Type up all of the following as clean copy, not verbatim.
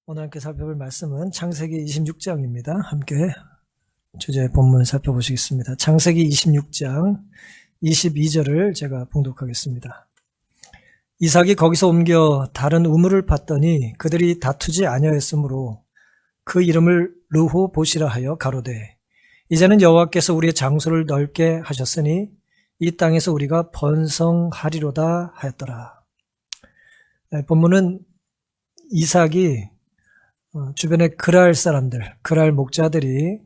오늘 함께 살펴볼 말씀은 창세기 26장입니다. 함께 주제 본문 살펴보시겠습니다. 창세기 26장 22절을 제가 봉독하겠습니다. 이삭이 거기서 옮겨 다른 우물을 팠더니 그들이 다투지 아니하였으므로 그 이름을 르호봇이라 하여 가로되 이제는 여호와께서 우리의 장소를 넓게 하셨으니 이 땅에서 우리가 번성하리로다 하였더라. 본문은 이삭이 주변에 그랄 사람들, 그랄 목자들이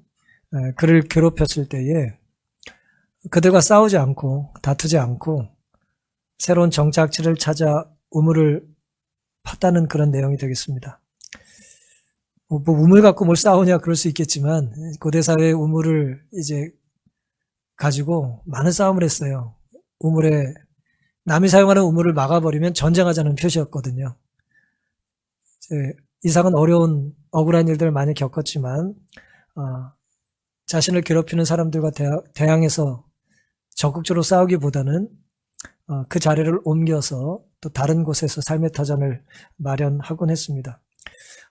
그를 괴롭혔을 때에 그들과 싸우지 않고 다투지 않고 새로운 정착지를 찾아 우물을 팠다는 그런 내용이 되겠습니다. 뭐 우물 갖고 뭘 싸우냐 그럴 수 있겠지만 고대 사회의 우물을 이제 가지고 많은 싸움을 했어요. 우물에 남이 사용하는 우물을 막아버리면 전쟁하자는 표시였거든요. 이삭은 어려운 억울한 일들을 많이 겪었지만 자신을 괴롭히는 사람들과 대항해서 적극적으로 싸우기보다는 그 자리를 옮겨서 또 다른 곳에서 삶의 터전을 마련하곤 했습니다.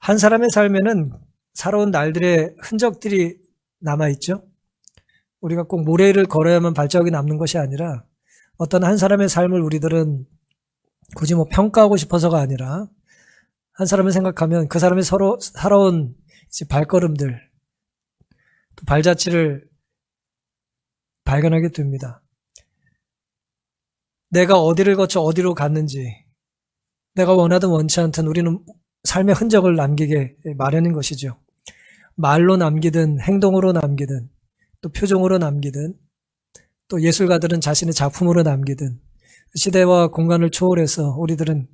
한 사람의 삶에는 살아온 날들의 흔적들이 남아있죠. 우리가 꼭 모래를 걸어야만 발자국이 남는 것이 아니라 어떤 한 사람의 삶을 우리들은 굳이 평가하고 싶어서가 아니라 한 사람을 생각하면 그 사람이 서로 살아온 발걸음들, 또 발자취를 발견하게 됩니다. 내가 어디를 거쳐 어디로 갔는지, 내가 원하든 원치 않든 우리는 삶의 흔적을 남기게 마련인 것이죠. 말로 남기든 행동으로 남기든 또 표정으로 남기든 또 예술가들은 자신의 작품으로 남기든 시대와 공간을 초월해서 우리들은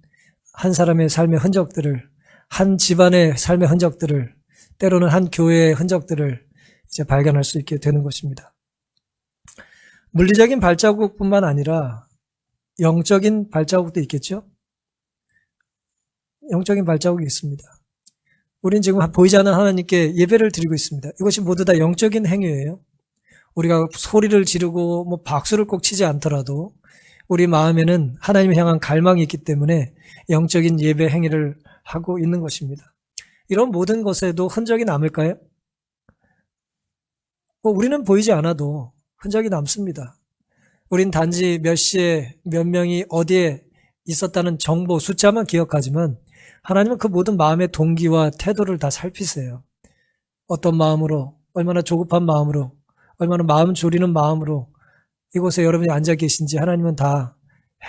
한 사람의 삶의 흔적들을, 한 집안의 삶의 흔적들을, 때로는 한 교회의 흔적들을 이제 발견할 수 있게 되는 것입니다. 물리적인 발자국뿐만 아니라 영적인 발자국도 있겠죠? 영적인 발자국이 있습니다. 우린 지금 보이지 않는 하나님께 예배를 드리고 있습니다. 이것이 모두 다 영적인 행위예요. 우리가 소리를 지르고 박수를 꼭 치지 않더라도 우리 마음에는 하나님을 향한 갈망이 있기 때문에 영적인 예배 행위를 하고 있는 것입니다. 이런 모든 것에도 흔적이 남을까요? 우리는 보이지 않아도 흔적이 남습니다. 우린 단지 몇 시에 몇 명이 어디에 있었다는 정보, 숫자만 기억하지만 하나님은 그 모든 마음의 동기와 태도를 다 살피세요. 어떤 마음으로, 얼마나 조급한 마음으로, 얼마나 마음 졸이는 마음으로 이곳에 여러분이 앉아 계신지 하나님은 다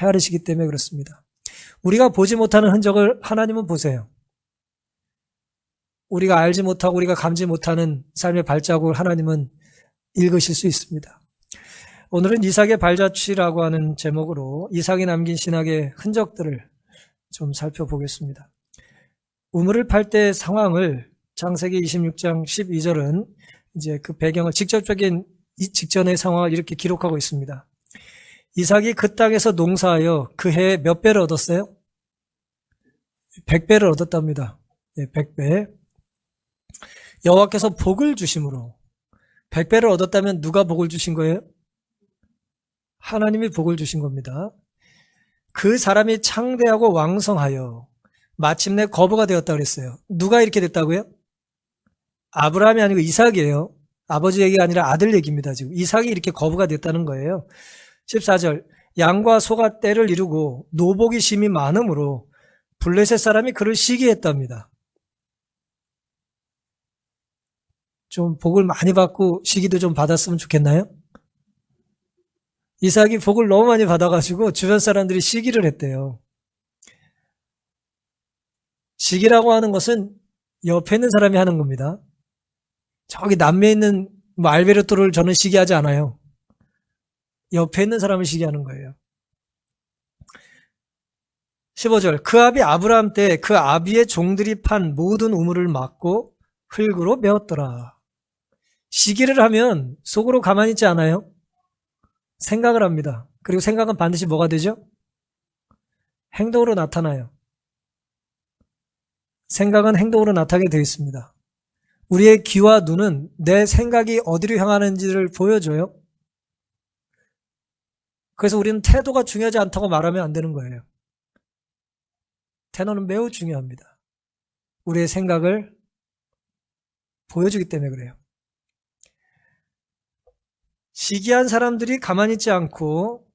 헤아리시기 때문에 그렇습니다. 우리가 보지 못하는 흔적을 하나님은 보세요. 우리가 알지 못하고 우리가 감지 못하는 삶의 발자국을 하나님은 읽으실 수 있습니다. 오늘은 이삭의 발자취라고 하는 제목으로 이삭이 남긴 신학의 흔적들을 좀 살펴보겠습니다. 우물을 팔 때의 상황을 창세기 26장 12절은 이제 그 배경을 직접적인 직전의 상황을 이렇게 기록하고 있습니다. 이삭이 그 땅에서 농사하여 그 해에 몇 배를 얻었어요? 100배를 얻었답니다. 100배. 여호와께서 복을 주심으로 100배를 얻었다면 누가 복을 주신 거예요? 하나님이 복을 주신 겁니다. 그 사람이 창대하고 왕성하여 마침내 거부가 되었다고 그랬어요. 누가 이렇게 됐다고요? 아브라함이 아니고 이삭이에요. 아버지 얘기가 아니라 아들 얘기입니다. 지금 이삭이 이렇게 거부가 됐다는 거예요. 14절 양과 소가 때를 이루고 노복이 심히 많으므로 블레셋 사람이 그를 시기했답니다. 좀 복을 많이 받고 시기도 좀 받았으면 좋겠나요? 이삭이 복을 너무 많이 받아가지고 주변 사람들이 시기를 했대요. 시기라고 하는 것은 옆에 있는 사람이 하는 겁니다. 저기 남미에 있는 알베르토를 저는 시기하지 않아요. 옆에 있는 사람을 시기하는 거예요. 15절 그 아비 아브라함 때 그 아비의 종들이 판 모든 우물을 막고 흙으로 메웠더라. 시기를 하면 속으로 가만히 있지 않아요? 생각을 합니다. 그리고 생각은 반드시 뭐가 되죠? 행동으로 나타나요. 생각은 행동으로 나타나게 되어 있습니다. 우리의 귀와 눈은 내 생각이 어디로 향하는지를 보여줘요. 그래서 우리는 태도가 중요하지 않다고 말하면 안 되는 거예요. 태도는 매우 중요합니다. 우리의 생각을 보여주기 때문에 그래요. 시기한 사람들이 가만히 있지 않고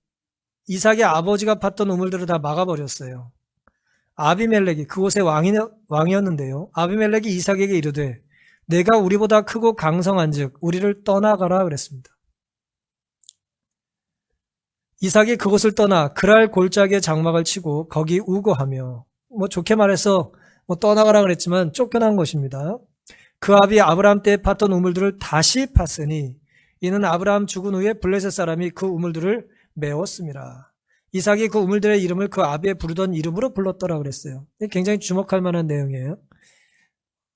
이삭의 아버지가 팠던 우물들을 다 막아버렸어요. 아비멜렉이 그곳의 왕이었는데요. 아비멜렉이 이삭에게 이르되 내가 우리보다 크고 강성한즉 우리를 떠나가라 그랬습니다. 이삭이 그곳을 떠나 그랄 골짜기에 장막을 치고 거기 우거하며 좋게 말해서 떠나가라 그랬지만 쫓겨난 것입니다. 그 아비 아브라함 때에 팠던 우물들을 다시 팠으니 이는 아브라함 죽은 후에 블레셋 사람이 그 우물들을 메웠습니다. 이삭이 그 우물들의 이름을 그 아비의 부르던 이름으로 불렀더라 그랬어요. 굉장히 주목할 만한 내용이에요.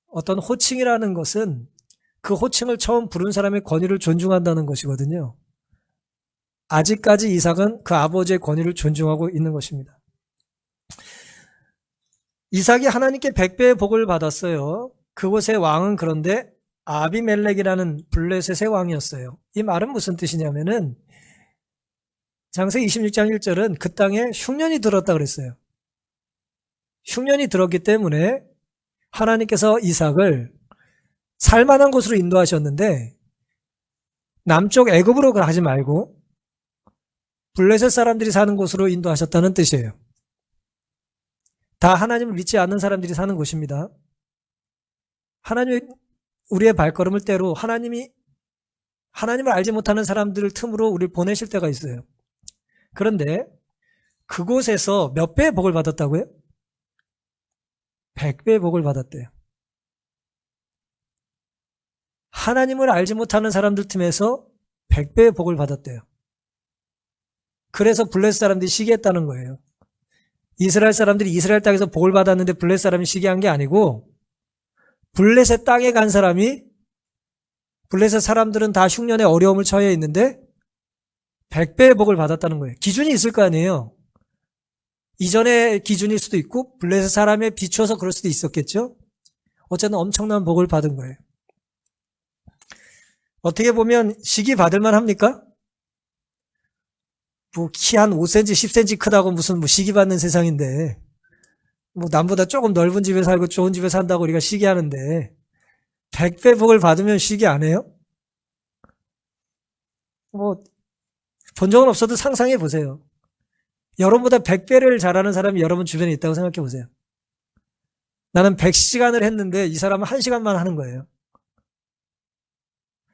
어떤 호칭이라는 것은 그 호칭을 처음 부른 사람의 권위를 존중한다는 것이거든요. 아직까지 이삭은 그 아버지의 권위를 존중하고 있는 것입니다. 이삭이 하나님께 100배의 복을 받았어요. 그곳의 왕은 그런데 아비멜렉이라는 블레셋의 왕이었어요. 이 말은 무슨 뜻이냐면은 장세기 26장 1절은 그 땅에 흉년이 들었다 그랬어요. 흉년이 들었기 때문에 하나님께서 이삭을 살만한 곳으로 인도하셨는데 남쪽 애굽으로 가지 말고 블레셋 사람들이 사는 곳으로 인도하셨다는 뜻이에요. 다 하나님을 믿지 않는 사람들이 사는 곳입니다. 하나님이 우리의 발걸음을 때로 하나님을 알지 못하는 사람들 틈으로 우리를 보내실 때가 있어요. 그런데 그곳에서 몇 배의 복을 받았다고요? 100배의 복을 받았대요. 하나님을 알지 못하는 사람들 틈에서 100배의 복을 받았대요. 그래서 블레셋 사람들이 시기했다는 거예요. 이스라엘 사람들이 이스라엘 땅에서 복을 받았는데 블레셋 사람이 시기한 게 아니고 블레셋 땅에 간 사람이 블레셋 사람들은 다 흉년에 어려움을 처해 있는데 100배의 복을 받았다는 거예요. 기준이 있을 거 아니에요. 이전의 기준일 수도 있고 블레셋 사람에 비추어서 그럴 수도 있었겠죠. 어쨌든 엄청난 복을 받은 거예요. 어떻게 보면 시기 받을 만합니까? 키 한 5cm, 10cm 크다고 무슨 시기 받는 세상인데 남보다 조금 넓은 집에 살고 좋은 집에 산다고 우리가 시기하는데 100배 복을 받으면 시기 안 해요? 본 적은 없어도 상상해 보세요. 여러분보다 100배를 잘하는 사람이 여러분 주변에 있다고 생각해 보세요. 나는 100시간을 했는데 이 사람은 1시간만 하는 거예요.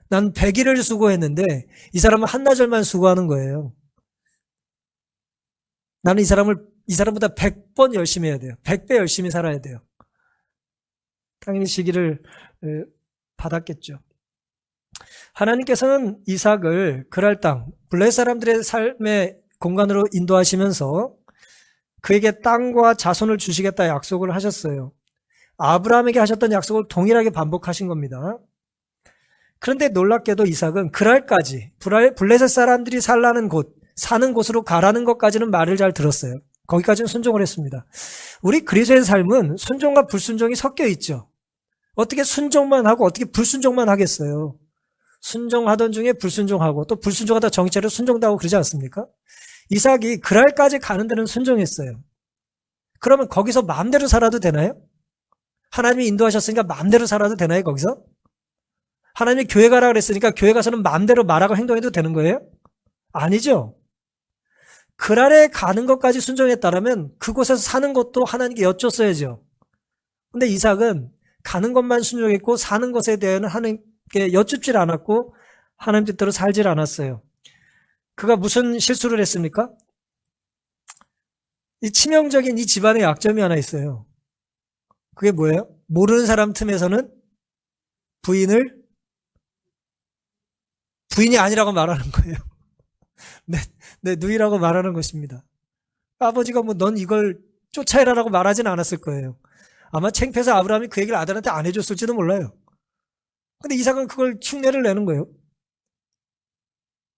난 100일을 수고했는데 이 사람은 한나절만 수고하는 거예요. 나는 이 사람보다 100번 열심히 해야 돼요. 100배 열심히 살아야 돼요. 당연히 시기를 받았겠죠. 하나님께서는 이삭을 그랄 땅, 블레셋 사람들의 삶의 공간으로 인도하시면서 그에게 땅과 자손을 주시겠다 약속을 하셨어요. 아브라함에게 하셨던 약속을 동일하게 반복하신 겁니다. 그런데 놀랍게도 이삭은 그랄까지 블레셋 사람들이 사는 곳으로 가라는 것까지는 말을 잘 들었어요. 거기까지는 순종을 했습니다. 우리 그리스도의 삶은 순종과 불순종이 섞여 있죠. 어떻게 순종만 하고 어떻게 불순종만 하겠어요. 순종하던 중에 불순종하고 또 불순종하다 정체로 순종도 하고 그러지 않습니까? 이삭이 그랄까지 가는 데는 순종했어요. 그러면 거기서 마음대로 살아도 되나요? 하나님이 인도하셨으니까 마음대로 살아도 되나요, 거기서? 하나님이 교회 가라 그랬으니까 교회 가서는 마음대로 말하고 행동해도 되는 거예요? 아니죠. 그랄에 가는 것까지 순종했다라면 그곳에서 사는 것도 하나님께 여쭸어야죠. 근데 이삭은 가는 것만 순종했고 사는 것에 대해서는 하나님께 여쭙질 않았고 하나님 뜻대로 살질 않았어요. 그가 무슨 실수를 했습니까? 이 치명적인 이 집안의 약점이 하나 있어요. 그게 뭐예요? 모르는 사람 틈에서는 부인이 아니라고 말하는 거예요. 내 누이라고 말하는 것입니다. 아버지가 넌 이걸 쫓아해라라고 말하진 않았을 거예요. 아마 창피해서 아브라함이 그 얘기를 아들한테 안 해줬을지도 몰라요. 근데 이삭은 그걸 흉내를 내는 거예요.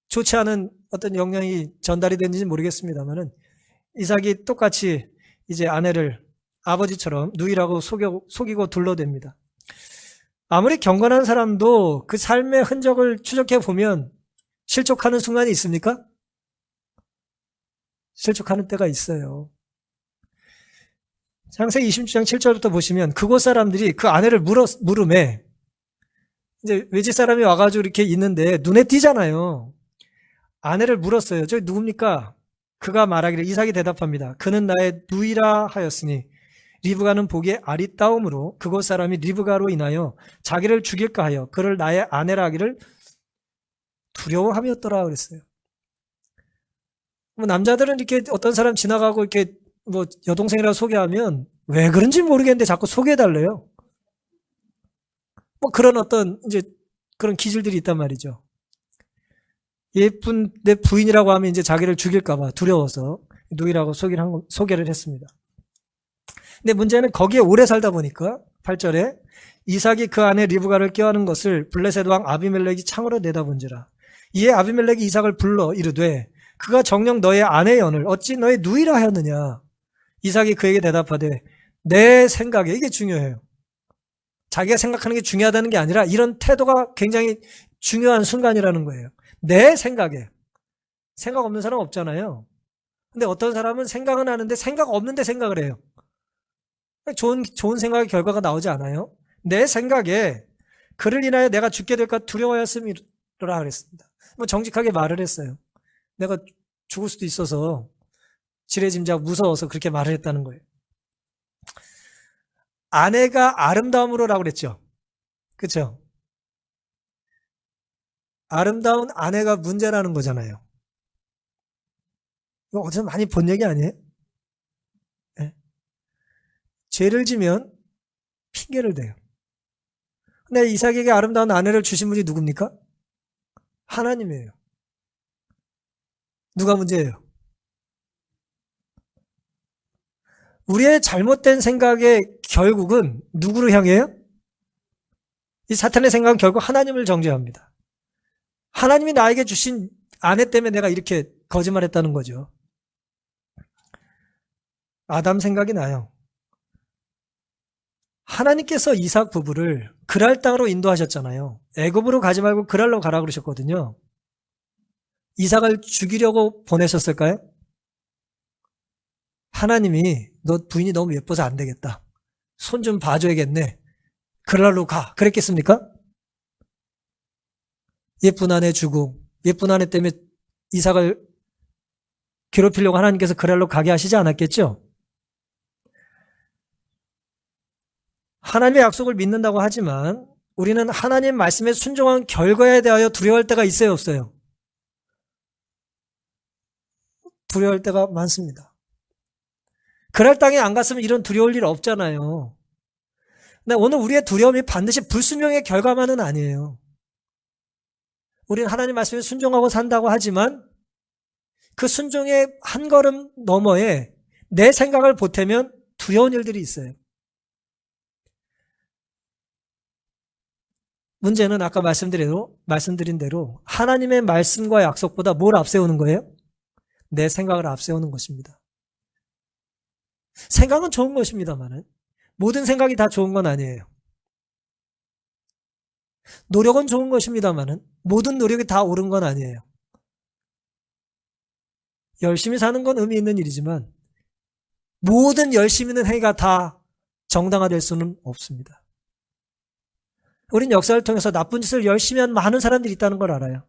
좋지 않은 어떤 영향이 전달이 됐는지 모르겠습니다만은 이삭이 똑같이 이제 아내를 아버지처럼 누이라고 속이고 둘러댑니다. 아무리 경건한 사람도 그 삶의 흔적을 추적해 보면 실족하는 순간이 있습니까? 실족하는 때가 있어요. 창세기 26장 7절부터 보시면 그곳 사람들이 그 아내를 물음에 이제 외지 사람이 와가지고 이렇게 있는데 눈에 띄잖아요. 아내를 물었어요. 저기 누굽니까? 그가 말하기를 이삭이 대답합니다. 그는 나의 누이라 하였으니 리브가는 보기에 아리따움으로 그곳 사람이 리브가로 인하여 자기를 죽일까 하여 그를 나의 아내라 하기를 두려워함이었더라 그랬어요. 뭐 남자들은 이렇게 어떤 사람 지나가고 이렇게 뭐 여동생이라고 소개하면 왜 그런지 모르겠는데 자꾸 소개해달래요. 뭐 그런 어떤 이제 그런 기질들이 있단 말이죠. 예쁜 내 부인이라고 하면 이제 자기를 죽일까봐 두려워서 누이라고 소개를 했습니다. 근데 문제는 거기에 오래 살다 보니까 8절에 이삭이 그 아내 리브가를 껴안은 것을 블레셋 왕 아비멜렉이 창으로 내다본지라. 이에 아비멜렉이 이삭을 불러 이르되 그가 정녕 너의 아내연을 어찌 너의 누이라 하였느냐. 이삭이 그에게 대답하되 내 생각에, 이게 중요해요. 자기가 생각하는 게 중요하다는 게 아니라 이런 태도가 굉장히 중요한 순간이라는 거예요. 내 생각에. 생각 없는 사람 없잖아요. 근데 어떤 사람은 생각은 하는데 생각 없는데 생각을 해요. 좋은 생각의 결과가 나오지 않아요. 내 생각에 그를 인하여 내가 죽게 될까 두려워하였음이라 그랬습니다. 뭐 정직하게 말을 했어요. 내가 죽을 수도 있어서 지레짐작 무서워서 그렇게 말을 했다는 거예요. 아내가 아름다움으로라고 그랬죠. 그렇죠? 아름다운 아내가 문제라는 거잖아요. 이거 어디서 많이 본 얘기 아니에요? 네. 죄를 지면 핑계를 대요. 근데 이삭에게 아름다운 아내를 주신 분이 누굽니까? 하나님이에요. 누가 문제예요? 우리의 잘못된 생각의 결국은 누구를 향해요? 이 사탄의 생각은 결국 하나님을 정죄합니다. 하나님이 나에게 주신 아내 때문에 내가 이렇게 거짓말했다는 거죠. 아담 생각이 나요. 하나님께서 이삭 부부를 그랄 땅으로 인도하셨잖아요. 애굽으로 가지 말고 그랄로 가라 그러셨거든요. 이삭을 죽이려고 보내셨을까요? 하나님이 너 부인이 너무 예뻐서 안 되겠다. 손 좀 봐줘야겠네. 그랄로 가. 그랬겠습니까? 예쁜 아내 주고 예쁜 아내 때문에 이삭을 괴롭히려고 하나님께서 그랄로 가게 하시지 않았겠죠? 하나님의 약속을 믿는다고 하지만 우리는 하나님 말씀에 순종한 결과에 대하여 두려워할 때가 있어요, 없어요? 두려워할 때가 많습니다. 그랄 땅에 안 갔으면 이런 두려울 일 없잖아요. 근데 오늘 우리의 두려움이 반드시 불순종의 결과만은 아니에요. 우리는 하나님 말씀에 순종하고 산다고 하지만 그 순종의 한 걸음 너머에 내 생각을 보태면 두려운 일들이 있어요. 문제는 아까 말씀드린 대로 하나님의 말씀과 약속보다 뭘 앞세우는 거예요? 내 생각을 앞세우는 것입니다. 생각은 좋은 것입니다만 모든 생각이 다 좋은 건 아니에요. 노력은 좋은 것입니다만 모든 노력이 다 옳은 건 아니에요. 열심히 사는 건 의미 있는 일이지만 모든 열심히 있는 행위가 다 정당화될 수는 없습니다. 우린 역사를 통해서 나쁜 짓을 열심히 한 많은 사람들이 있다는 걸 알아요.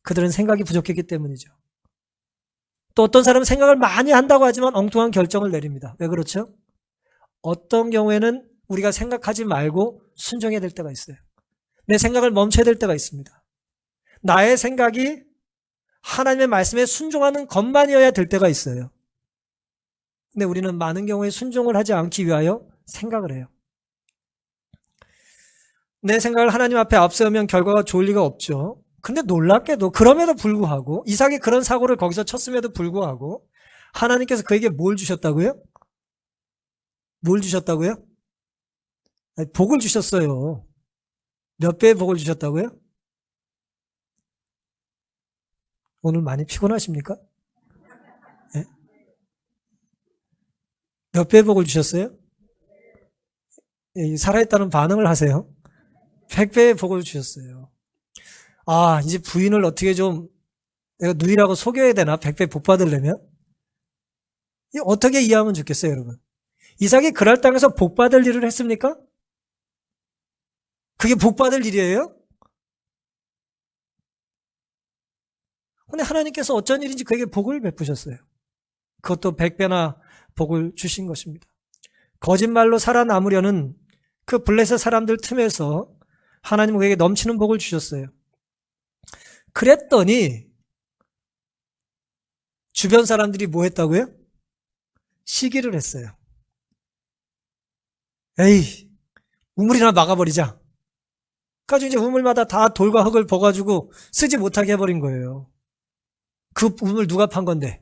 그들은 생각이 부족했기 때문이죠. 또 어떤 사람은 생각을 많이 한다고 하지만 엉뚱한 결정을 내립니다. 왜 그렇죠? 어떤 경우에는 우리가 생각하지 말고 순종해야 될 때가 있어요. 내 생각을 멈춰야 될 때가 있습니다. 나의 생각이 하나님의 말씀에 순종하는 것만이어야 될 때가 있어요. 근데 우리는 많은 경우에 순종을 하지 않기 위하여 생각을 해요. 내 생각을 하나님 앞에 앞세우면 결과가 좋을 리가 없죠. 근데 놀랍게도 그럼에도 불구하고 이삭이 그런 사고를 거기서 쳤음에도 불구하고 하나님께서 그에게 뭘 주셨다고요? 뭘 주셨다고요? 아니, 복을 주셨어요. 몇 배의 복을 주셨다고요? 오늘 많이 피곤하십니까? 네? 몇 배의 복을 주셨어요? 살아있다는 반응을 하세요. 100배의 복을 주셨어요. 아, 이제 부인을 어떻게 좀 내가 누이라고 속여야 되나? 100배 복 받으려면? 어떻게 이해하면 좋겠어요, 여러분? 이삭이 그랄 땅에서 복받을 일을 했습니까? 그게 복받을 일이에요? 근데 하나님께서 어쩐 일인지 그에게 복을 베푸셨어요. 그것도 100배나 복을 주신 것입니다. 거짓말로 살아남으려는 그 블레셋 사람들 틈에서 하나님은 그에게 넘치는 복을 주셨어요. 그랬더니 주변 사람들이 뭐 했다고요? 시기를 했어요. 에이, 우물이나 막아버리자. 가지고 이제 우물마다 다 돌과 흙을 버가지고 쓰지 못하게 해버린 거예요. 그 우물 누가 판 건데?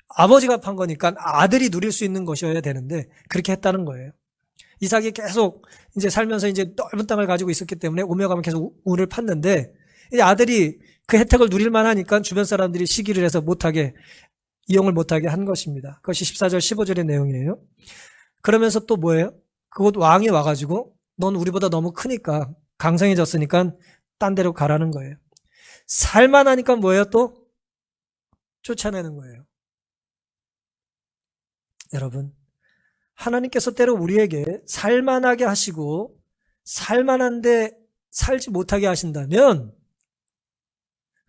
아버지가 판 거니까 아들이 누릴 수 있는 것이어야 되는데 그렇게 했다는 거예요. 이삭이 계속 이제 살면서 이제 넓은 땅을 가지고 있었기 때문에 오며 가면 계속 우물을 팠는데 이제 아들이 그 혜택을 누릴 만하니까 주변 사람들이 시기를 해서 못하게 이용을 못하게 한 것입니다. 그것이 14절 15절의 내용이에요. 그러면서 또 뭐예요? 그곳 왕이 와가지고 넌 우리보다 너무 크니까 강성해졌으니까 딴 데로 가라는 거예요. 살만하니까 뭐예요? 또 쫓아내는 거예요. 여러분, 하나님께서 때로 우리에게 살만하게 하시고 살만한데 살지 못하게 하신다면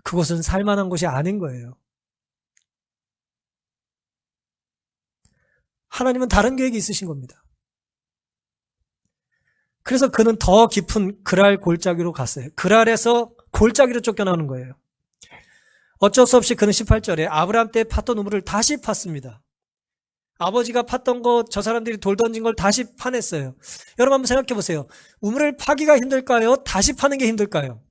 그것은 살만한 곳이 아닌 거예요. 하나님은 다른 계획이 있으신 겁니다. 그래서 그는 더 깊은 그랄 골짜기로 갔어요. 그랄에서 골짜기로 쫓겨나는 거예요. 어쩔 수 없이 그는 18절에 아브라함 때 팠던 우물을 다시 팠습니다. 아버지가 팠던 거, 저 사람들이 돌 던진 걸 다시 파냈어요. 여러분 한번 생각해 보세요. 우물을 파기가 힘들까요? 다시 파는 게 힘들까요?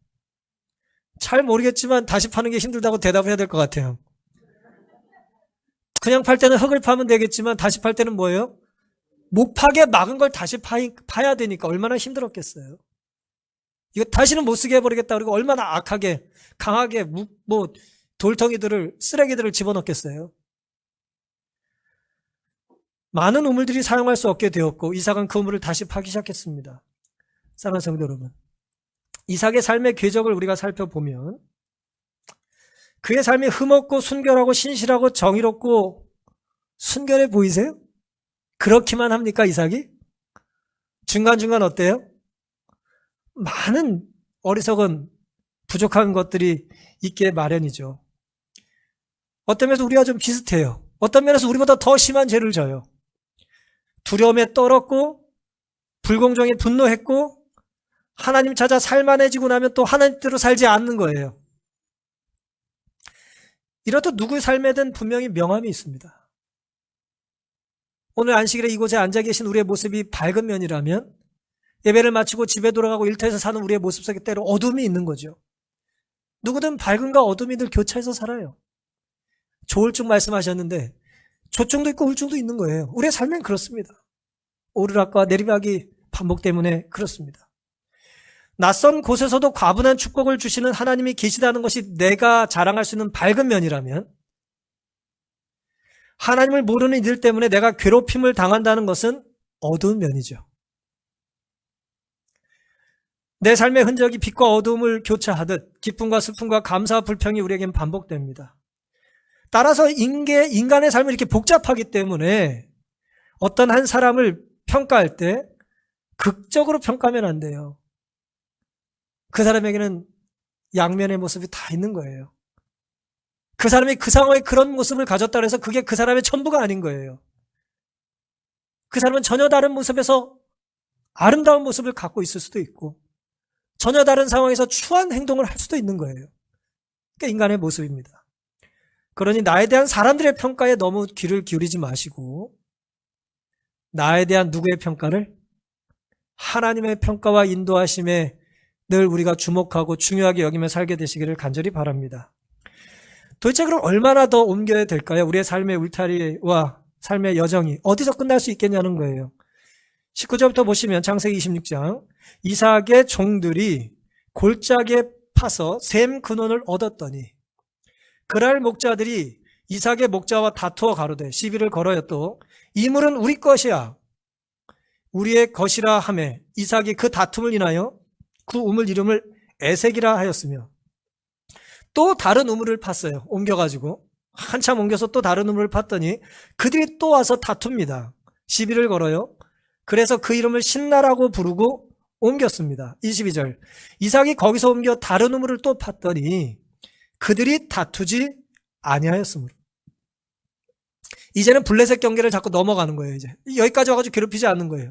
잘 모르겠지만 다시 파는 게 힘들다고 대답을 해야 될 것 같아요. 그냥 팔 때는 흙을 파면 되겠지만 다시 팔 때는 뭐예요? 못 파게 막은 걸 다시 파야 되니까 얼마나 힘들었겠어요. 이거 다시는 못 쓰게 해버리겠다 그리고 얼마나 악하게 강하게 돌덩이들을 쓰레기들을 집어넣겠어요. 많은 우물들이 사용할 수 없게 되었고 이삭은 그 우물을 다시 파기 시작했습니다. 사랑하는 성도 여러분, 이삭의 삶의 궤적을 우리가 살펴보면 그의 삶이 흠없고 순결하고 신실하고 정의롭고 순결해 보이세요? 그렇기만 합니까 이삭이? 중간중간 어때요? 많은 어리석은 부족한 것들이 있게 마련이죠. 어떤 면에서 우리가 좀 비슷해요. 어떤 면에서 우리보다 더 심한 죄를 져요. 두려움에 떨었고 불공정에 분노했고 하나님 찾아 살만해지고 나면 또 하나님대로 살지 않는 거예요. 이렇듯 누구의 삶에든 분명히 명함이 있습니다. 오늘 안식일에 이곳에 앉아 계신 우리의 모습이 밝은 면이라면 예배를 마치고 집에 돌아가고 일터에서 사는 우리의 모습 속에 때로 어둠이 있는 거죠. 누구든 밝음과 어둠이 늘 교차해서 살아요. 조울증 말씀하셨는데 조증도 있고 우울증도 있는 거예요. 우리의 삶은 그렇습니다. 오르락과 내리막이 반복 때문에 그렇습니다. 낯선 곳에서도 과분한 축복을 주시는 하나님이 계시다는 것이 내가 자랑할 수 있는 밝은 면이라면 하나님을 모르는 이들 때문에 내가 괴롭힘을 당한다는 것은 어두운 면이죠. 내 삶의 흔적이 빛과 어두움을 교차하듯 기쁨과 슬픔과 감사와 불평이 우리에겐 반복됩니다. 따라서 인간의 삶은 이렇게 복잡하기 때문에 어떤 한 사람을 평가할 때 극적으로 평가하면 안 돼요. 그 사람에게는 양면의 모습이 다 있는 거예요. 그 사람이 그 상황에 그런 모습을 가졌다고 해서 그게 그 사람의 전부가 아닌 거예요. 그 사람은 전혀 다른 모습에서 아름다운 모습을 갖고 있을 수도 있고 전혀 다른 상황에서 추한 행동을 할 수도 있는 거예요. 그게 인간의 모습입니다. 그러니 나에 대한 사람들의 평가에 너무 귀를 기울이지 마시고 나에 대한 누구의 평가를? 하나님의 평가와 인도하심에 늘 우리가 주목하고 중요하게 여기며 살게 되시기를 간절히 바랍니다. 도대체 그럼 얼마나 더 옮겨야 될까요? 우리의 삶의 울타리와 삶의 여정이 어디서 끝날 수 있겠냐는 거예요. 19절부터 보시면 창세기 26장 이삭의 종들이 골짜기에 파서 샘 근원을 얻었더니 그랄 목자들이 이삭의 목자와 다투어 가로되 시비를 걸어요. 또 이 물은 우리 것이야 우리의 것이라 하며 이삭이 그 다툼을 인하여 그 우물 이름을 에색이라 하였으며 또 다른 우물을 팠어요. 옮겨가지고 한참 옮겨서 또 다른 우물을 팠더니 그들이 또 와서 다툽니다. 시비를 걸어요. 그래서 그 이름을 신라라고 부르고 옮겼습니다. 22절. 이삭이 거기서 옮겨 다른 우물을 또 팠더니 그들이 다투지 아니하였으므로. 이제는 블레셋 경계를 자꾸 넘어가는 거예요. 이제 여기까지 와가지고 괴롭히지 않는 거예요.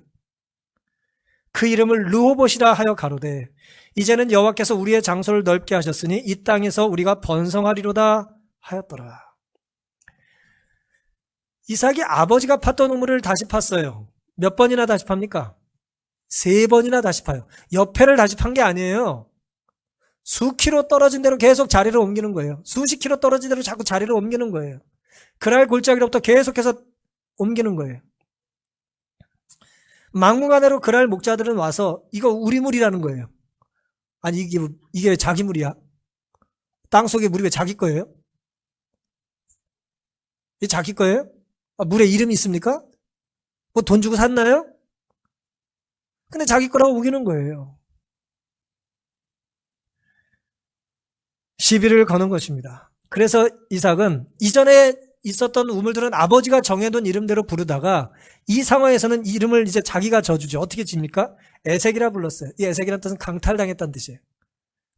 그 이름을 르호봇이라 하여 가로되 이제는 여호와께서 우리의 장소를 넓게 하셨으니 이 땅에서 우리가 번성하리로다 하였더라. 이삭이 아버지가 팠던 우물을 다시 팠어요. 몇 번이나 다시 팝니까? 3번이나 다시 파요. 옆에를 다시 판 게 아니에요. 수키로 떨어진 대로 계속 자리를 옮기는 거예요. 수십 킬로 떨어진 대로 자꾸 자리를 옮기는 거예요. 그랄 골짜기로부터 계속해서 옮기는 거예요. 막무가내로 그랄 목자들은 와서 이거 우리 물이라는 거예요. 아니 이게 왜 자기 물이야? 땅속에 물이 왜 자기 거예요? 이게 자기 거예요? 물에 이름이 있습니까? 뭐 돈 주고 샀나요? 근데 자기 거라고 우기는 거예요. 시비를 거는 것입니다. 그래서 이삭은 이전에 있었던 우물들은 아버지가 정해둔 이름대로 부르다가 이 상황에서는 이름을 이제 자기가 져주죠. 어떻게 집니까? 에색이라 불렀어요. 이 에색이라는 뜻은 강탈당했다는 뜻이에요.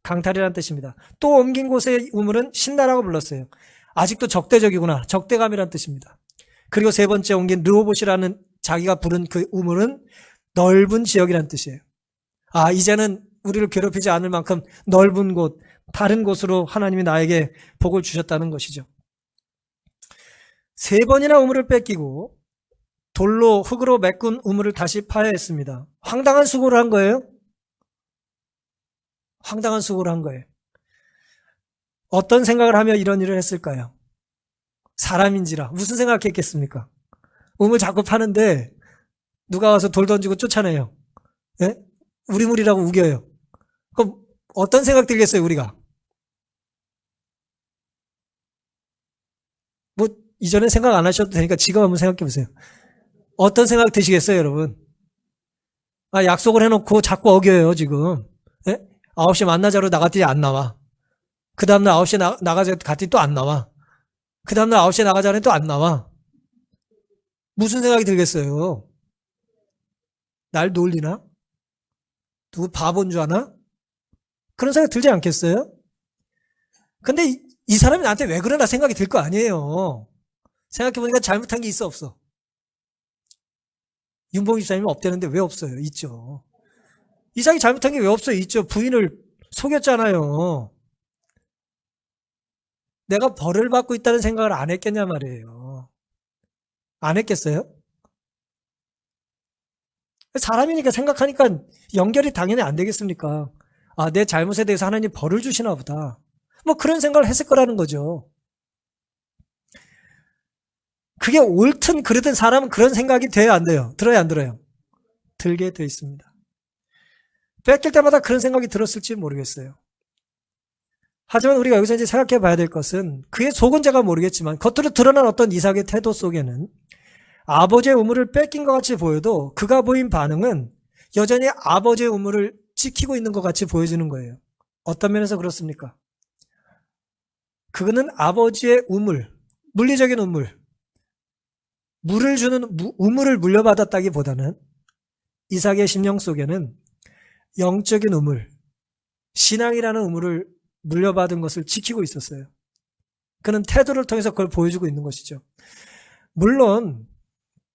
강탈이라는 뜻입니다. 또 옮긴 곳의 우물은 신라라고 불렀어요. 아직도 적대적이구나. 적대감이라는 뜻입니다. 그리고 세 번째 옮긴 르호봇이라는 자기가 부른 그 우물은 넓은 지역이라는 뜻이에요. 이제는 우리를 괴롭히지 않을 만큼 넓은 곳, 다른 곳으로 하나님이 나에게 복을 주셨다는 것이죠. 3번이나 우물을 뺏기고 돌로 흙으로 메꾼 우물을 다시 파야 했습니다. 황당한 수고를 한 거예요. 황당한 수고를 한 거예요. 어떤 생각을 하며 이런 일을 했을까요? 사람인지라 무슨 생각했겠습니까? 우물 자꾸 파는데 누가 와서 돌 던지고 쫓아내요. 예? 우리 물이라고 우겨요. 그럼 어떤 생각 들겠어요, 우리가? 뭐 이전에 생각 안 하셔도 되니까 지금 한번 생각해 보세요. 어떤 생각 드시겠어요, 여러분? 약속을 해놓고 자꾸 어겨요, 지금. 예? 9시에 만나자로 나갔더니 안 나와. 그 다음날 9시에 나가자 갔더니 또 안 나와. 그 다음날 9시에 나가자니 또 안 나와. 무슨 생각이 들겠어요? 날 놀리나? 누구 바본 줄 아나? 그런 생각 들지 않겠어요? 근데 이 사람이 나한테 왜 그러나 생각이 들 거 아니에요. 생각해보니까 잘못한 게 있어, 없어? 윤봉희 집사님은 없대는데 왜 없어요? 있죠. 이삭이 잘못한 게 왜 없어요? 있죠. 부인을 속였잖아요. 내가 벌을 받고 있다는 생각을 안 했겠냐 말이에요. 안 했겠어요? 사람이니까 생각하니까 연결이 당연히 안 되겠습니까? 내 잘못에 대해서 하나님 벌을 주시나 보다. 뭐 그런 생각을 했을 거라는 거죠. 그게 옳든 그르든 사람은 그런 생각이 돼야 안 돼요? 들어야 안 들어요? 들게 돼 있습니다. 뺏길 때마다 그런 생각이 들었을지 모르겠어요. 하지만 우리가 여기서 이제 생각해 봐야 될 것은 그의 속은 제가 모르겠지만 겉으로 드러난 어떤 이삭의 태도 속에는 아버지의 우물을 뺏긴 것 같이 보여도 그가 보인 반응은 여전히 아버지의 우물을 지키고 있는 것 같이 보여지는 거예요. 어떤 면에서 그렇습니까? 그거는 아버지의 우물, 물리적인 우물, 물을 주는 우물을 물려받았다기보다는 이삭의 심령 속에는 영적인 우물, 신앙이라는 우물을 물려받은 것을 지키고 있었어요. 그는 태도를 통해서 그걸 보여주고 있는 것이죠. 물론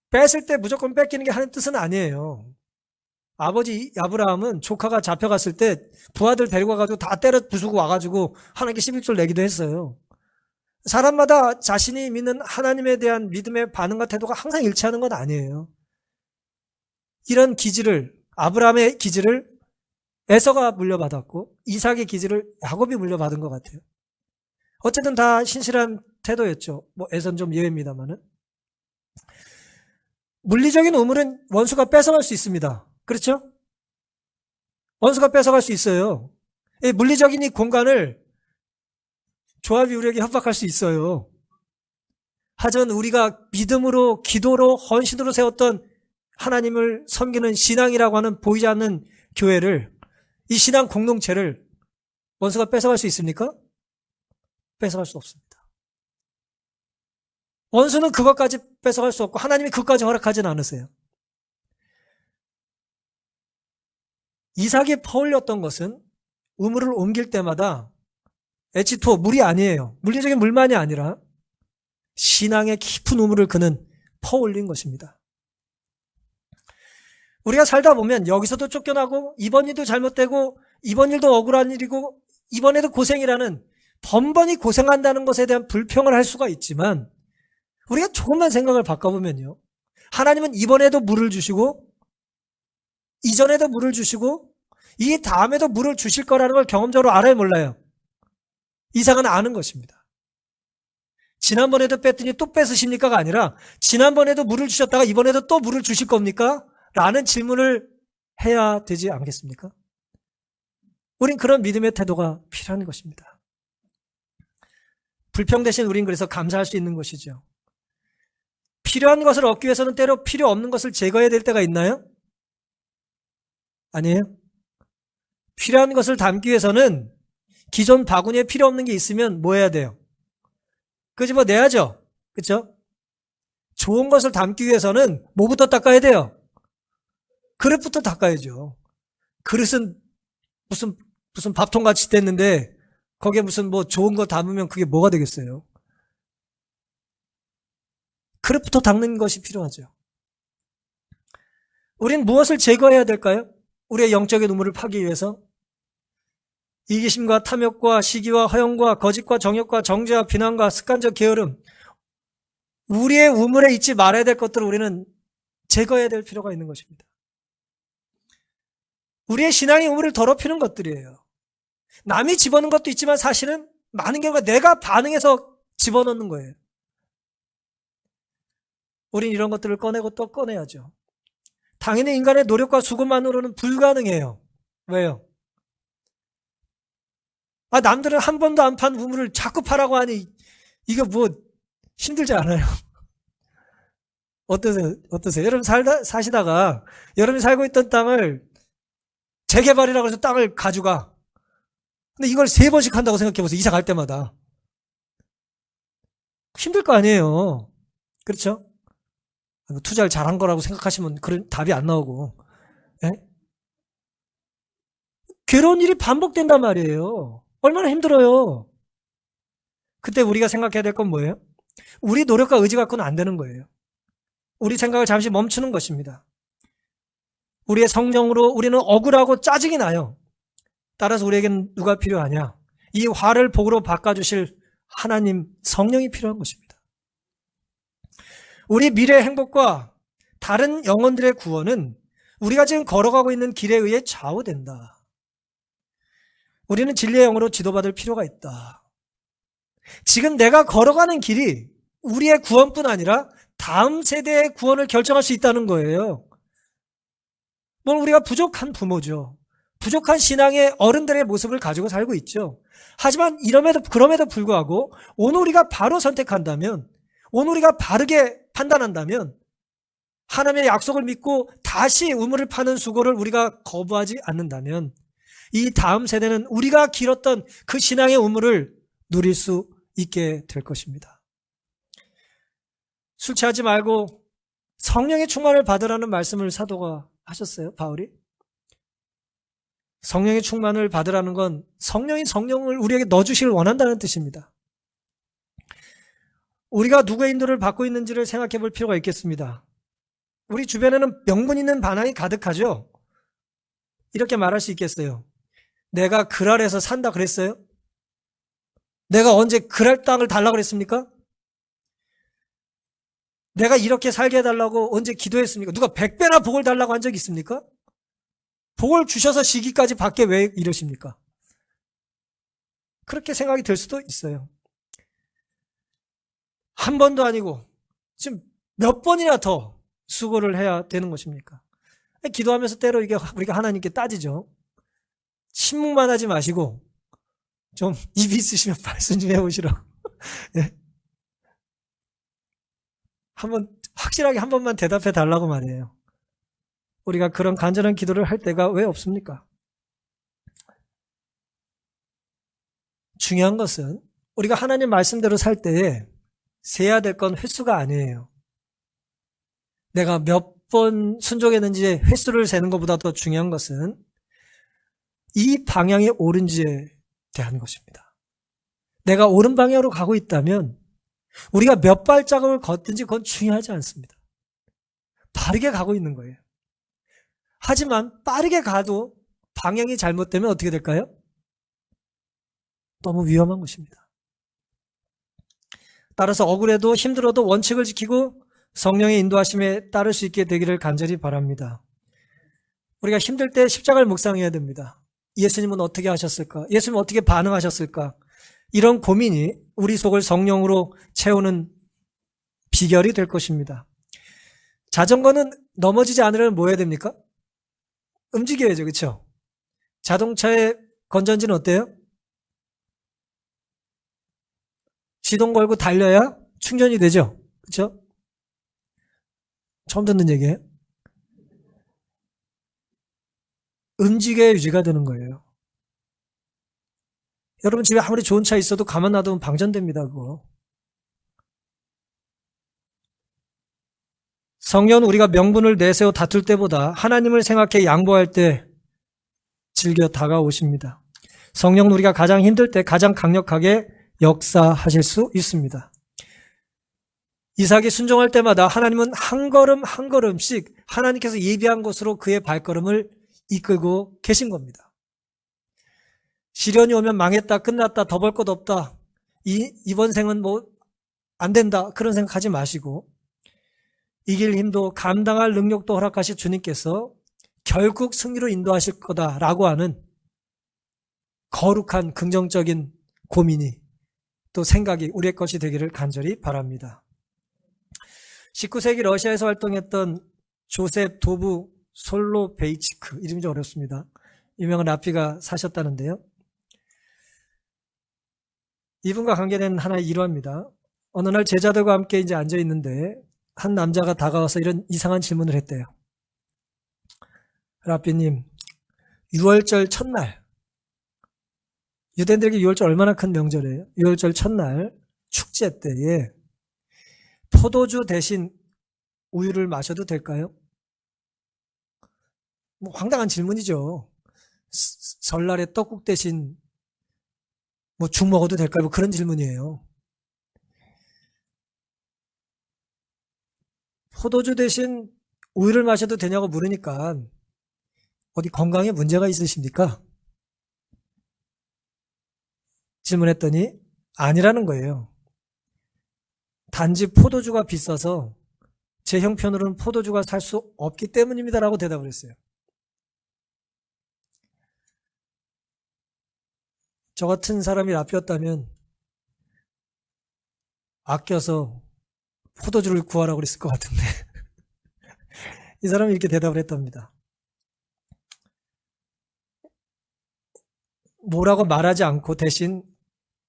뺏을 때 무조건 뺏기는 게 하는 뜻은 아니에요. 아버지 아브라함은 조카가 잡혀갔을 때 부하들 데리고 와가지고 다 때려 부수고 와가지고 하나님께 11조를 내기도 했어요. 사람마다 자신이 믿는 하나님에 대한 믿음의 반응과 태도가 항상 일치하는 건 아니에요. 이런 기질을, 아브라함의 기질을 에서가 물려받았고 이삭의 기질을 야곱이 물려받은 것 같아요. 어쨌든 다 신실한 태도였죠. 뭐 에서는 좀 예외입니다만은. 물리적인 우물은 원수가 뺏어갈 수 있습니다. 그렇죠? 원수가 뺏어갈 수 있어요. 이 물리적인 이 공간을 조합이 우리에게 협박할 수 있어요. 하지만 우리가 믿음으로, 기도로, 헌신으로 세웠던 하나님을 섬기는 신앙이라고 하는 보이지 않는 교회를, 이 신앙 공동체를 원수가 뺏어갈 수 있습니까? 뺏어갈 수 없습니다. 원수는 그것까지 뺏어갈 수 없고 하나님이 그것까지 허락하지는 않으세요. 이삭이 퍼올렸던 것은 우물을 옮길 때마다 H2O, 물이 아니에요. 물리적인 물만이 아니라 신앙의 깊은 우물을 그는 퍼올린 것입니다. 우리가 살다 보면 여기서도 쫓겨나고 이번 일도 잘못되고 이번 일도 억울한 일이고 이번에도 고생이라는 번번이 고생한다는 것에 대한 불평을 할 수가 있지만 우리가 조금만 생각을 바꿔보면요. 하나님은 이번에도 물을 주시고 이전에도 물을 주시고 이 다음에도 물을 주실 거라는 걸 경험적으로 알아요, 몰라요? 이삭은 아는 것입니다. 지난번에도 뺐더니 또 뺏으십니까가 아니라 지난번에도 물을 주셨다가 이번에도 또 물을 주실 겁니까? 라는 질문을 해야 되지 않겠습니까? 우린 그런 믿음의 태도가 필요한 것입니다. 불평 대신 우린 그래서 감사할 수 있는 것이죠. 필요한 것을 얻기 위해서는 때로 필요 없는 것을 제거해야 될 때가 있나요? 아니에요. 필요한 것을 담기 위해서는 기존 바구니에 필요 없는 게 있으면 뭐 해야 돼요? 끄집어내야죠. 그렇죠? 좋은 것을 담기 위해서는 뭐부터 닦아야 돼요? 그릇부터 닦아야죠. 그릇은 무슨 밥통같이 됐는데 거기에 무슨 뭐 좋은 거 담으면 그게 뭐가 되겠어요? 그릇부터 닦는 것이 필요하죠. 우린 무엇을 제거해야 될까요? 우리의 영적인 우물을 파기 위해서 이기심과 탐욕과 시기와 허영과 거짓과 정욕과 정죄와 비난과 습관적 게으름, 우리의 우물에 있지 말아야 될 것들을 우리는 제거해야 될 필요가 있는 것입니다. 우리의 신앙의 우물을 더럽히는 것들이에요. 남이 집어넣은 것도 있지만 사실은 많은 경우가 내가 반응해서 집어넣는 거예요. 우린 이런 것들을 꺼내고 또 꺼내야죠. 당연히 인간의 노력과 수고만으로는 불가능해요. 왜요? 남들은 한 번도 안 판 우물을 자꾸 파라고 하니 이거 뭐 힘들지 않아요? 어떠세요? 여러분 사시다가 여러분이 살고 있던 땅을 재개발이라고 해서 땅을 가져가. 근데 이걸 3번씩 한다고 생각해보세요. 이사 갈 때마다. 힘들 거 아니에요. 그렇죠? 투자를 잘한 거라고 생각하시면 그런 답이 안 나오고. 예? 괴로운 일이 반복된단 말이에요. 얼마나 힘들어요. 그때 우리가 생각해야 될 건 뭐예요? 우리 노력과 의지 갖고는 안 되는 거예요. 우리 생각을 잠시 멈추는 것입니다. 우리의 성령으로 우리는 억울하고 짜증이 나요. 따라서 우리에겐 누가 필요하냐? 이 화를 복으로 바꿔주실 하나님 성령이 필요한 것입니다. 우리 미래의 행복과 다른 영혼들의 구원은 우리가 지금 걸어가고 있는 길에 의해 좌우된다. 우리는 진리의 영으로 지도받을 필요가 있다. 지금 내가 걸어가는 길이 우리의 구원뿐 아니라 다음 세대의 구원을 결정할 수 있다는 거예요. 물론 우리가 부족한 부모죠. 부족한 신앙의 어른들의 모습을 가지고 살고 있죠. 하지만 그럼에도 불구하고 오늘 우리가 바로 선택한다면, 오늘 우리가 바르게 판단한다면 하나님의 약속을 믿고 다시 우물을 파는 수고를 우리가 거부하지 않는다면 이 다음 세대는 우리가 길었던 그 신앙의 우물을 누릴 수 있게 될 것입니다. 술 취하지 말고 성령의 충만을 받으라는 말씀을 사도가 하셨어요, 바울이. 성령의 충만을 받으라는 건 성령이 성령을 우리에게 넣어주시길 원한다는 뜻입니다. 우리가 누구의 인도를 받고 있는지를 생각해 볼 필요가 있겠습니다. 우리 주변에는 명분 있는 반항이 가득하죠. 이렇게 말할 수 있겠어요. 내가 그 아래에서 산다 그랬어요? 내가 언제 그 땅을 달라고 그랬습니까? 내가 이렇게 살게 해달라고 언제 기도했습니까? 누가 100배나 복을 달라고 한 적이 있습니까? 복을 주셔서 시기까지 받게 왜 이러십니까? 그렇게 생각이 들 수도 있어요. 한 번도 아니고 지금 몇 번이나 더 수고를 해야 되는 것입니까? 기도하면서 때로 이게 우리가 하나님께 따지죠. 침묵만 하지 마시고 좀 입이 있으시면 말씀 좀 해보시라고. 네. 확실하게 한 번만 대답해 달라고 말이에요. 우리가 그런 간절한 기도를 할 때가 왜 없습니까? 중요한 것은 우리가 하나님 말씀대로 살 때에 세야 될 건 횟수가 아니에요. 내가 몇 번 순종했는지의 횟수를 세는 것보다 더 중요한 것은 이 방향이 옳은지에 대한 것입니다. 내가 옳은 방향으로 가고 있다면 우리가 몇 발자국을 걷든지 그건 중요하지 않습니다. 바르게 가고 있는 거예요. 하지만 빠르게 가도 방향이 잘못되면 어떻게 될까요? 너무 위험한 것입니다. 따라서 억울해도 힘들어도 원칙을 지키고 성령의 인도하심에 따를 수 있게 되기를 간절히 바랍니다. 우리가 힘들 때 십자가를 묵상해야 됩니다. 예수님은 어떻게 하셨을까? 예수님은 어떻게 반응하셨을까? 이런 고민이 우리 속을 성령으로 채우는 비결이 될 것입니다. 자전거는 넘어지지 않으려면 뭐 해야 됩니까? 움직여야죠. 그렇죠? 자동차의 건전지는 어때요? 시동 걸고 달려야 충전이 되죠. 그렇죠? 처음 듣는 얘기예요. 움직여야 유지가 되는 거예요. 여러분 집에 아무리 좋은 차 있어도 가만 놔두면 방전됩니다. 그거. 성령은 우리가 명분을 내세워 다툴 때보다 하나님을 생각해 양보할 때 즐겨 다가오십니다. 성령은 우리가 가장 힘들 때 가장 강력하게 역사하실 수 있습니다. 이삭이 순종할 때마다 하나님은 한 걸음 한 걸음씩 하나님께서 예비한 곳으로 그의 발걸음을 이끌고 계신 겁니다. 시련이 오면 망했다, 끝났다, 더 벌 것 없다, 이번 생은 뭐 안 된다, 그런 생각하지 마시고 이길 힘도 감당할 능력도 허락하실 주님께서 결국 승리로 인도하실 거다라고 하는 거룩한 긍정적인 고민이 또 생각이 우리의 것이 되기를 간절히 바랍니다. 19세기 러시아에서 활동했던 조셉 도브 솔로베이치크, 이름이 좀 어렵습니다. 유명한 라피가 사셨다는데요. 이분과 관계된 하나의 일화입니다. 어느 날 제자들과 함께 이제 앉아 있는데 한 남자가 다가와서 이런 이상한 질문을 했대요. 라피님, 6월절 첫날, 유대인들에게 6월절 얼마나 큰 명절이에요? 6월절 첫날 축제 때에 포도주 대신 우유를 마셔도 될까요? 뭐 황당한 질문이죠. 설날에 떡국 대신 뭐 죽 먹어도 될까요? 뭐 그런 질문이에요. 포도주 대신 우유를 마셔도 되냐고 물으니까 어디 건강에 문제가 있으십니까? 질문했더니 아니라는 거예요. 단지 포도주가 비싸서 제 형편으로는 포도주가 살 수 없기 때문입니다라고 대답을 했어요. 저 같은 사람이 라피였다면 아껴서 포도주를 구하라고 그랬을 것 같은데 이 사람이 이렇게 대답을 했답니다. 뭐라고 말하지 않고 대신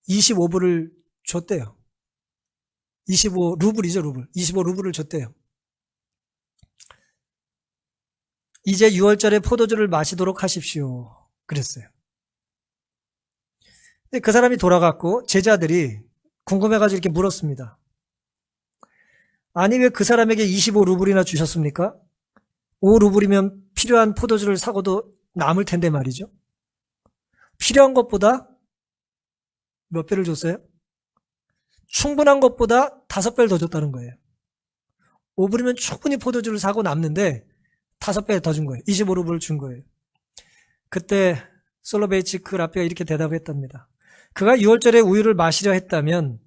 25불을 줬대요. 25루블이죠, 루블. 25루블을 줬대요. 이제 6월절에 포도주를 마시도록 하십시오. 그랬어요. 근데 그 사람이 돌아갔고 제자들이 궁금해가지고 이렇게 물었습니다. 아니 왜 그 사람에게 25루블이나 주셨습니까? 5루블이면 필요한 포도주를 사고도 남을 텐데 말이죠. 필요한 것보다 몇 배를 줬어요? 충분한 것보다 5배를 더 줬다는 거예요. 5불이면 충분히 포도주를 사고 남는데 5배 더 준 거예요. 25루블을 준 거예요. 그때 솔로베이치크 라피가 이렇게 대답했답니다. 그가 6월절에 우유를 마시려 했다면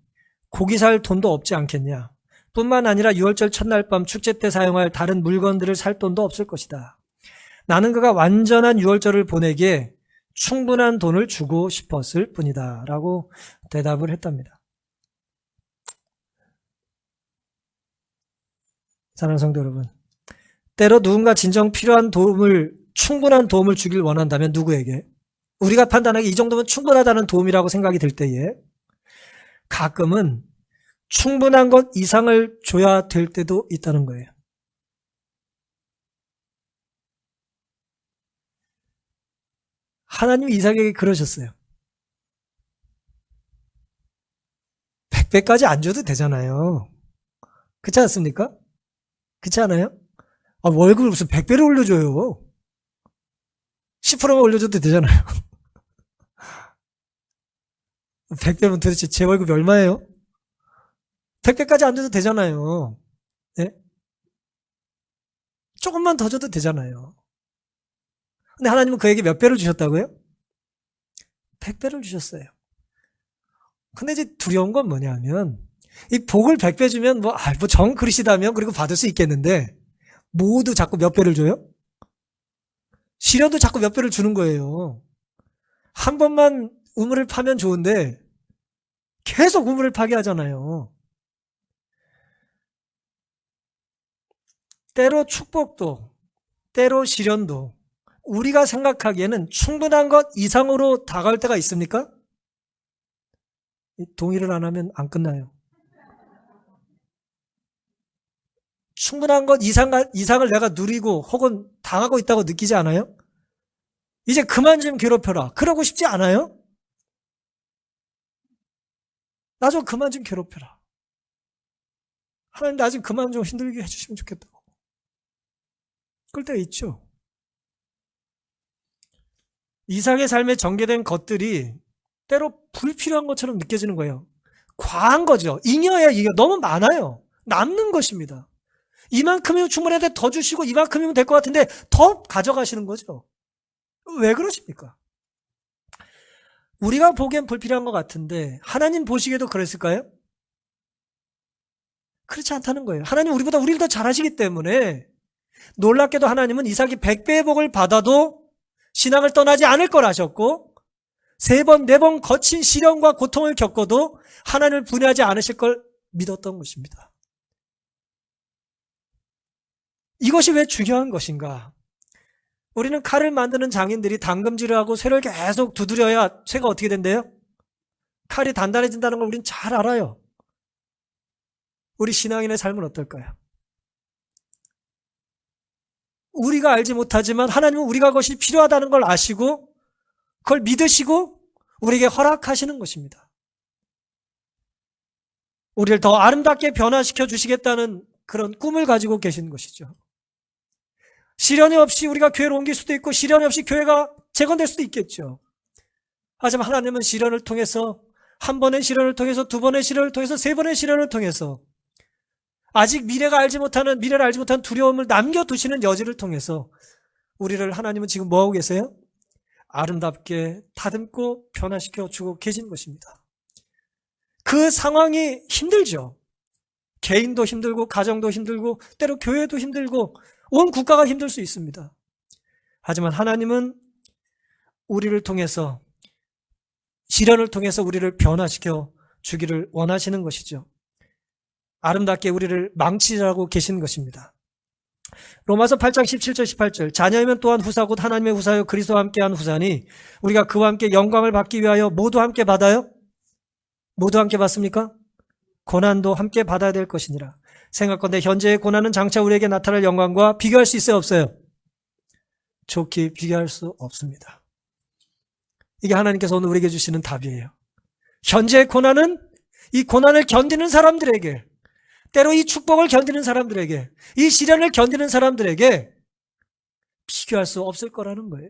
고기 살 돈도 없지 않겠냐. 뿐만 아니라 6월절 첫날 밤 축제 때 사용할 다른 물건들을 살 돈도 없을 것이다. 나는 그가 완전한 6월절을 보내기에 충분한 돈을 주고 싶었을 뿐이다. 라고 대답을 했답니다. 사랑하는 성도 여러분, 때로 누군가 진정 필요한 도움을, 충분한 도움을 주길 원한다면 누구에게? 우리가 판단하기 이 정도면 충분하다는 도움이라고 생각이 들 때에 가끔은 충분한 것 이상을 줘야 될 때도 있다는 거예요. 하나님이 이삭에게 그러셨어요. 100배까지 안 줘도 되잖아요. 그렇지 않습니까? 그렇지 않아요? 월급을 무슨 100배를 올려줘요. 10%만 올려줘도 되잖아요. 100배면 도대체 제 월급이 얼마예요? 100배까지 안 줘도 되잖아요. 네? 조금만 더 줘도 되잖아요. 근데 하나님은 그에게 몇 배를 주셨다고요? 100배를 주셨어요. 근데 이제 두려운 건 뭐냐면, 이 복을 100배 주면 정 그리시다면 그리고 받을 수 있겠는데, 모두 자꾸 몇 배를 줘요? 시련도 자꾸 몇 배를 주는 거예요. 한 번만 우물을 파면 좋은데, 계속 우물을 파게 하잖아요. 때로 축복도, 때로 시련도, 우리가 생각하기에는 충분한 것 이상으로 다가올 때가 있습니까? 동의를 안 하면 안 끝나요. 충분한 것 이상을 내가 누리고 혹은 당하고 있다고 느끼지 않아요? 이제 그만 좀 괴롭혀라. 그러고 싶지 않아요? 나 좀 그만 좀 괴롭혀라. 하나님 나 좀 그만 좀 힘들게 해주시면 좋겠다고. 그럴 때가 있죠. 이삭의 삶에 전개된 것들이 때로 불필요한 것처럼 느껴지는 거예요. 과한 거죠. 잉여야 이게 너무 많아요. 남는 것입니다. 이만큼이면 충분한데 더 주시고 이만큼이면 될 것 같은데 더 가져가시는 거죠. 왜 그러십니까? 우리가 보기엔 불필요한 것 같은데 하나님 보시기에도 그랬을까요? 그렇지 않다는 거예요. 하나님 우리보다 우리를 더 잘하시기 때문에 놀랍게도 하나님은 이삭이 100배의 복을 받아도 신앙을 떠나지 않을 걸 아셨고 3번, 4번 거친 시련과 고통을 겪어도 하나님을 분해하지 않으실 걸 믿었던 것입니다. 이것이 왜 중요한 것인가? 우리는 칼을 만드는 장인들이 당금질을 하고 쇠를 계속 두드려야 쇠가 어떻게 된대요? 칼이 단단해진다는 걸 우리는 잘 알아요. 우리 신앙인의 삶은 어떨까요? 우리가 알지 못하지만 하나님은 우리가 그것이 필요하다는 걸 아시고 그걸 믿으시고 우리에게 허락하시는 것입니다. 우리를 더 아름답게 변화시켜 주시겠다는 그런 꿈을 가지고 계신 것이죠. 시련이 없이 우리가 교회를 옮길 수도 있고 시련이 없이 교회가 재건될 수도 있겠죠. 하지만 하나님은 시련을 통해서 한 번의 시련을 통해서 두 번의 시련을 통해서 세 번의 시련을 통해서 아직 미래를 알지 못하는 두려움을 남겨두시는 여지를 통해서 우리를 하나님은 지금 뭐하고 계세요? 아름답게 다듬고 변화시켜 주고 계신 것입니다. 그 상황이 힘들죠. 개인도 힘들고 가정도 힘들고 때로 교회도 힘들고 온 국가가 힘들 수 있습니다. 하지만 하나님은 우리를 통해서 시련을 통해서 우리를 변화시켜 주기를 원하시는 것이죠. 아름답게 우리를 망치라고 계신 것입니다. 로마서 8장 17절 18절 자녀이면 또한 후사 곧 하나님의 후사요 그리스도와 함께한 후사니 우리가 그와 함께 영광을 받기 위하여 모두 함께 받아요? 모두 함께 받습니까? 고난도 함께 받아야 될 것이니라. 생각건대 현재의 고난은 장차 우리에게 나타날 영광과 비교할 수 있어요? 없어요? 좋게 비교할 수 없습니다. 이게 하나님께서 오늘 우리에게 주시는 답이에요. 현재의 고난은 이 고난을 견디는 사람들에게 때로 이 축복을 견디는 사람들에게 이 시련을 견디는 사람들에게 비교할 수 없을 거라는 거예요.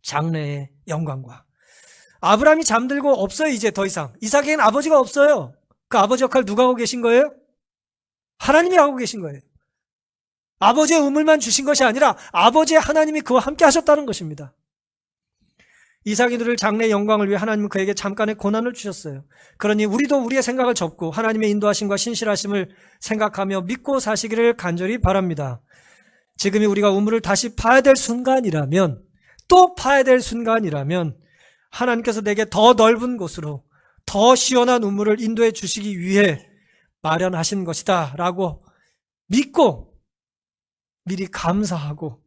장래의 영광과 아브라함이 잠들고 없어요. 이제 더 이상 이삭에겐 아버지가 없어요. 그 아버지 역할 누가 하고 계신 거예요? 하나님이 하고 계신 거예요. 아버지의 우물만 주신 것이 아니라 아버지의 하나님이 그와 함께 하셨다는 것입니다. 이삭이 누릴 장래의 영광을 위해 하나님은 그에게 잠깐의 고난을 주셨어요. 그러니 우리도 우리의 생각을 접고 하나님의 인도하심과 신실하심을 생각하며 믿고 사시기를 간절히 바랍니다. 지금이 우리가 우물을 다시 파야 될 순간이라면 또 파야 될 순간이라면 하나님께서 내게 더 넓은 곳으로 더 시원한 우물을 인도해 주시기 위해 마련하신 것이다 라고 믿고 미리 감사하고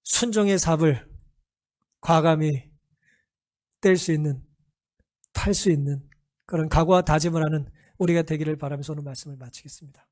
순종의 삽을 과감히 뗄 수 있는, 팔 수 있는 그런 각오와 다짐을 하는 우리가 되기를 바라면서 오늘 말씀을 마치겠습니다.